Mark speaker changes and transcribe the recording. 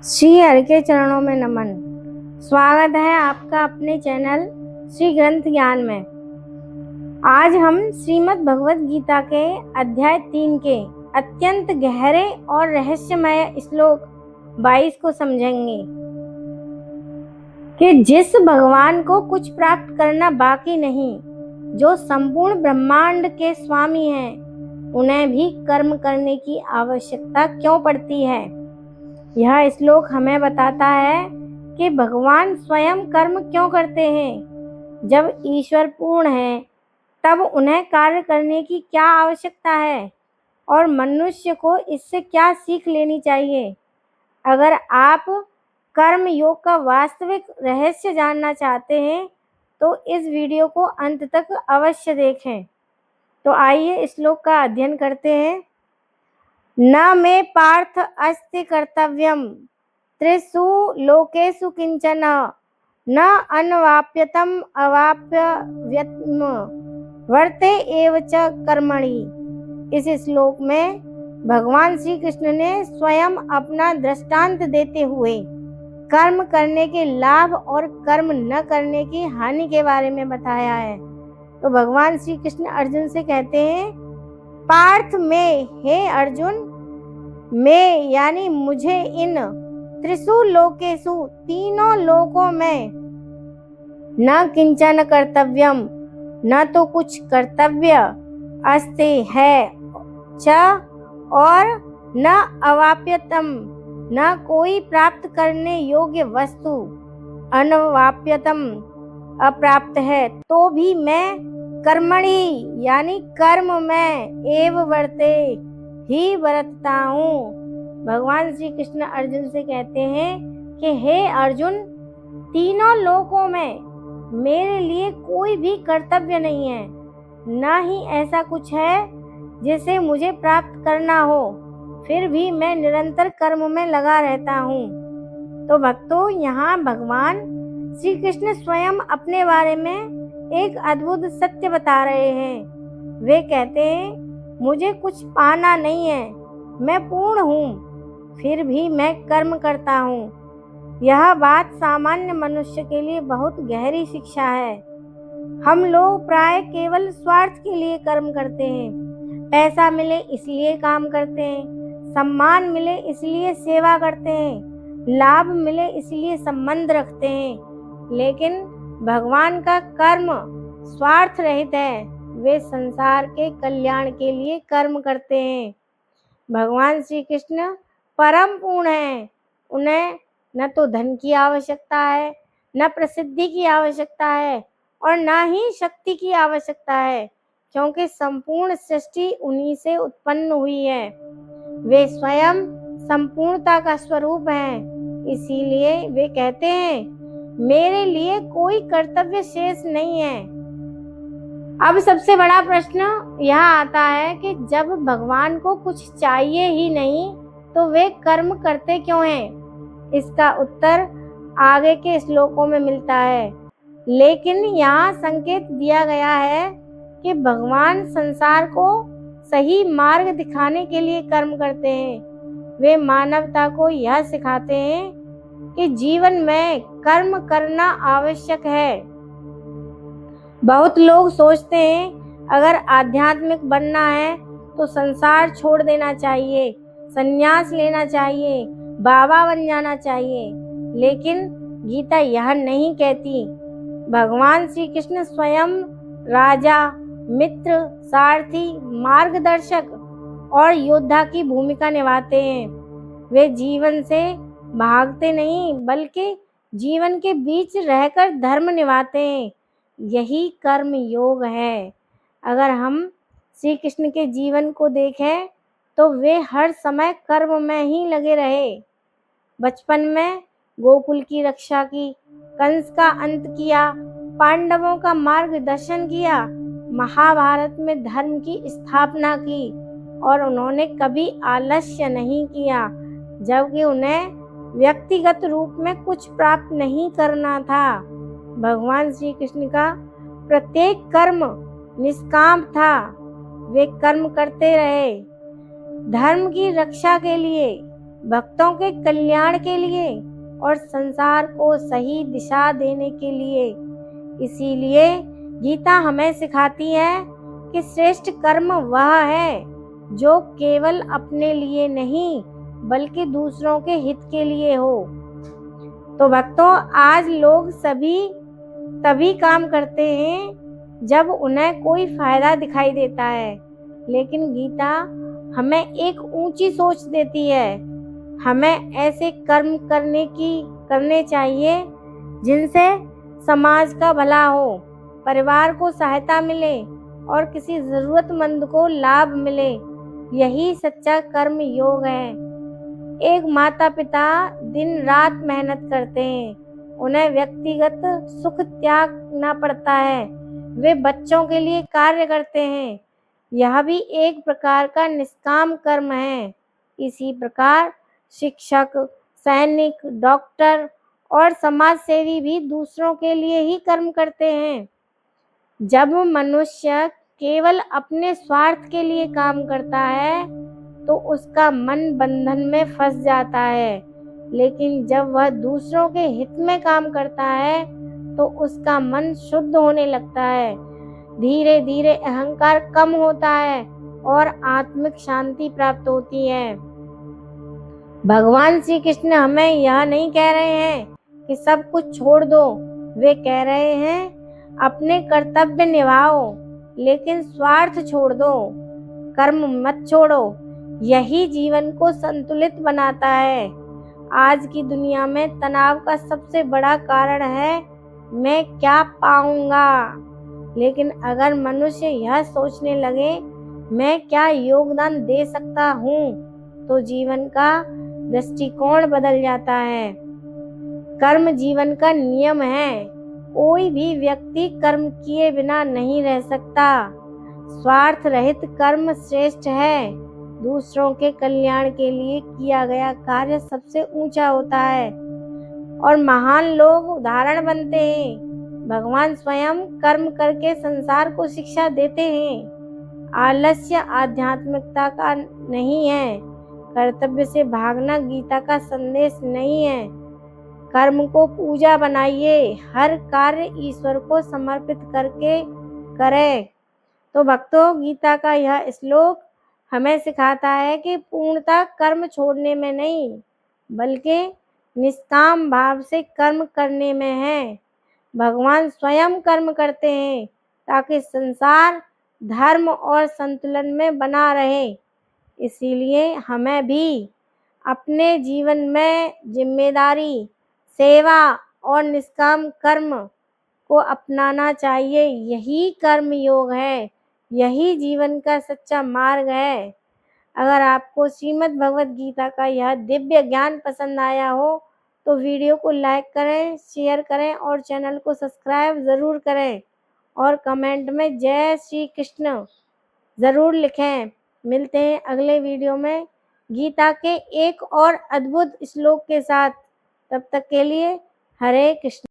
Speaker 1: श्री हरि के चरणों में नमन। स्वागत है आपका अपने चैनल श्री ग्रंथ ज्ञान में। आज हम श्रीमद् भगवत गीता के अध्याय 3 के अत्यंत गहरे और रहस्यमय श्लोक 22 को समझेंगे कि जिस भगवान को कुछ प्राप्त करना बाकी नहीं, जो संपूर्ण ब्रह्मांड के स्वामी हैं, उन्हें भी कर्म करने की आवश्यकता क्यों पड़ती है। यह श्लोक हमें बताता है कि भगवान स्वयं कर्म क्यों करते हैं। जब ईश्वर पूर्ण है, तब उन्हें कार्य करने की क्या आवश्यकता है और मनुष्य को इससे क्या सीख लेनी चाहिए। अगर आप कर्म योग का वास्तविक रहस्य जानना चाहते हैं तो इस वीडियो को अंत तक अवश्य देखें। तो आइए श्लोक का अध्ययन करते हैं। न मे पार्थ अस्ति कर्तव्यम त्रिषु लोकेषु किंचन न अनवाप्यतम अवाप्यव्यत्म वर्ते एव च कर्मणि। इस श्लोक में भगवान श्री कृष्ण ने स्वयं अपना दृष्टांत देते हुए कर्म करने के लाभ और कर्म न करने की हानि के बारे में बताया है। तो भगवान श्री कृष्ण अर्जुन से कहते हैं, पार्थ में, हे अर्जुन, मैं यानी मुझे इन त्रिषु लोकेषु, तीनों लोकों में, न किंचन कर्तव्यम, न तो कुछ कर्तव्य, अस्ति है, च और न अवाप्यतम, न कोई प्राप्त करने योग्य वस्तु, अनवाप्यतम अप्राप्त है, तो भी मैं कर्मणि यानी कर्म में एव वर्ते ही बरतता हूँ। भगवान श्री कृष्ण अर्जुन से कहते हैं कि हे अर्जुन, तीनों लोकों में मेरे लिए कोई भी कर्तव्य नहीं है, न ही ऐसा कुछ है जिसे मुझे प्राप्त करना हो, फिर भी मैं निरंतर कर्म में लगा रहता हूँ। तो भक्तों, यहाँ भगवान श्री कृष्ण स्वयं अपने बारे में एक अद्भुत सत्य बता रहे हैं। वे कहते हैं, मुझे कुछ पाना नहीं है, मैं पूर्ण हूँ, फिर भी मैं कर्म करता हूँ। यह बात सामान्य मनुष्य के लिए बहुत गहरी शिक्षा है। हम लोग प्राय केवल स्वार्थ के लिए कर्म करते हैं। पैसा मिले इसलिए काम करते हैं, सम्मान मिले इसलिए सेवा करते हैं, लाभ मिले इसलिए संबंध रखते हैं। लेकिन भगवान का कर्म स्वार्थ रहित है। वे संसार के कल्याण के लिए कर्म करते हैं। भगवान श्री कृष्ण परम पूर्ण हैं। उन्हें न तो धन की आवश्यकता है, न प्रसिद्धि की आवश्यकता है और न ही शक्ति की आवश्यकता है, क्योंकि संपूर्ण सृष्टि उन्हीं से उत्पन्न हुई है। वे स्वयं संपूर्णता का स्वरूप हैं। इसीलिए वे कहते हैं, मेरे लिए कोई कर्तव्य शेष नहीं है। अब सबसे बड़ा प्रश्न यह आता है कि जब भगवान को कुछ चाहिए ही नहीं तो वे कर्म करते क्यों हैं। इसका उत्तर आगे के श्लोकों में मिलता है, लेकिन यहाँ संकेत दिया गया है कि भगवान संसार को सही मार्ग दिखाने के लिए कर्म करते हैं। वे मानवता को यह सिखाते हैं कि जीवन में कर्म करना आवश्यक है। बहुत लोग सोचते हैं अगर आध्यात्मिक बनना है तो संसार छोड़ देना चाहिए, संन्यास लेना चाहिए, बाबा बन जाना चाहिए। लेकिन गीता यह नहीं कहती। भगवान श्री कृष्ण स्वयं राजा, मित्र, सारथी, मार्गदर्शक और योद्धा की भूमिका निभाते हैं। वे जीवन से भागते नहीं, बल्कि जीवन के बीच रहकर धर्म निभाते हैं। यही कर्म योग है। अगर हम श्री कृष्ण के जीवन को देखें तो वे हर समय कर्म में ही लगे रहे। बचपन में गोकुल की रक्षा की, कंस का अंत किया, पांडवों का मार्गदर्शन किया, महाभारत में धर्म की स्थापना की और उन्होंने कभी आलस्य नहीं किया, जबकि उन्हें व्यक्तिगत रूप में कुछ प्राप्त नहीं करना था। भगवान श्री कृष्ण का प्रत्येक कर्म निष्काम था। वे कर्म करते रहे धर्म की रक्षा के लिए, भक्तों के कल्याण के लिए और संसार को सही दिशा देने के लिए। इसीलिए गीता हमें सिखाती है कि श्रेष्ठ कर्म वह है जो केवल अपने लिए नहीं बल्कि दूसरों के हित के लिए हो। तो भक्तों, आज लोग तभी काम करते हैं जब उन्हें कोई फायदा दिखाई देता है, लेकिन गीता हमें एक ऊंची सोच देती है। हमें ऐसे कर्म करने चाहिए जिनसे समाज का भला हो, परिवार को सहायता मिले और किसी जरूरतमंद को लाभ मिले। यही सच्चा कर्म योग है। एक माता पिता दिन रात मेहनत करते हैं, उन्हें व्यक्तिगत सुख त्यागना पड़ता है, वे बच्चों के लिए कार्य करते हैं। यह भी एक प्रकार का निष्काम कर्म है। इसी प्रकार शिक्षक, सैनिक, डॉक्टर और समाज सेवी भी दूसरों के लिए ही कर्म करते हैं। जब मनुष्य केवल अपने स्वार्थ के लिए काम करता है तो उसका मन बंधन में फंस जाता है, लेकिन जब वह दूसरों के हित में काम करता है तो उसका मन शुद्ध होने लगता है। धीरे धीरे अहंकार कम होता है और आत्मिक शांति प्राप्त होती है। भगवान श्री कृष्ण हमें यह नहीं कह रहे हैं कि सब कुछ छोड़ दो, वे कह रहे हैं अपने कर्तव्य निभाओ लेकिन स्वार्थ छोड़ दो, कर्म मत छोड़ो। यही जीवन को संतुलित बनाता है। आज की दुनिया में तनाव का सबसे बड़ा कारण है मैं क्या पाऊंगा, लेकिन अगर मनुष्य यह सोचने लगे मैं क्या योगदान दे सकता हूँ तो जीवन का दृष्टिकोण बदल जाता है। कर्म जीवन का नियम है। कोई भी व्यक्ति कर्म किए बिना नहीं रह सकता। स्वार्थ रहित कर्म श्रेष्ठ है। दूसरों के कल्याण के लिए किया गया कार्य सबसे ऊंचा होता है और महान लोग उदाहरण बनते हैं। भगवान स्वयं कर्म करके संसार को शिक्षा देते हैं। आलस्य आध्यात्मिकता का नहीं है। कर्तव्य से भागना गीता का संदेश नहीं है। कर्म को पूजा बनाइए, हर कार्य ईश्वर को समर्पित करके करें। तो भक्तों, गीता का यह श्लोक हमें सिखाता है कि पूर्णतः कर्म छोड़ने में नहीं बल्कि निष्काम भाव से कर्म करने में है। भगवान स्वयं कर्म करते हैं ताकि संसार धर्म और संतुलन में बना रहे। इसीलिए हमें भी अपने जीवन में जिम्मेदारी, सेवा और निष्काम कर्म को अपनाना चाहिए। यही कर्म योग है, यही जीवन का सच्चा मार्ग है। अगर आपको श्रीमद् भगवद गीता का यह दिव्य ज्ञान पसंद आया हो तो वीडियो को लाइक करें, शेयर करें और चैनल को सब्सक्राइब ज़रूर करें और कमेंट में जय श्री कृष्ण ज़रूर लिखें। मिलते हैं अगले वीडियो में गीता के एक और अद्भुत श्लोक के साथ। तब तक के लिए हरे कृष्ण।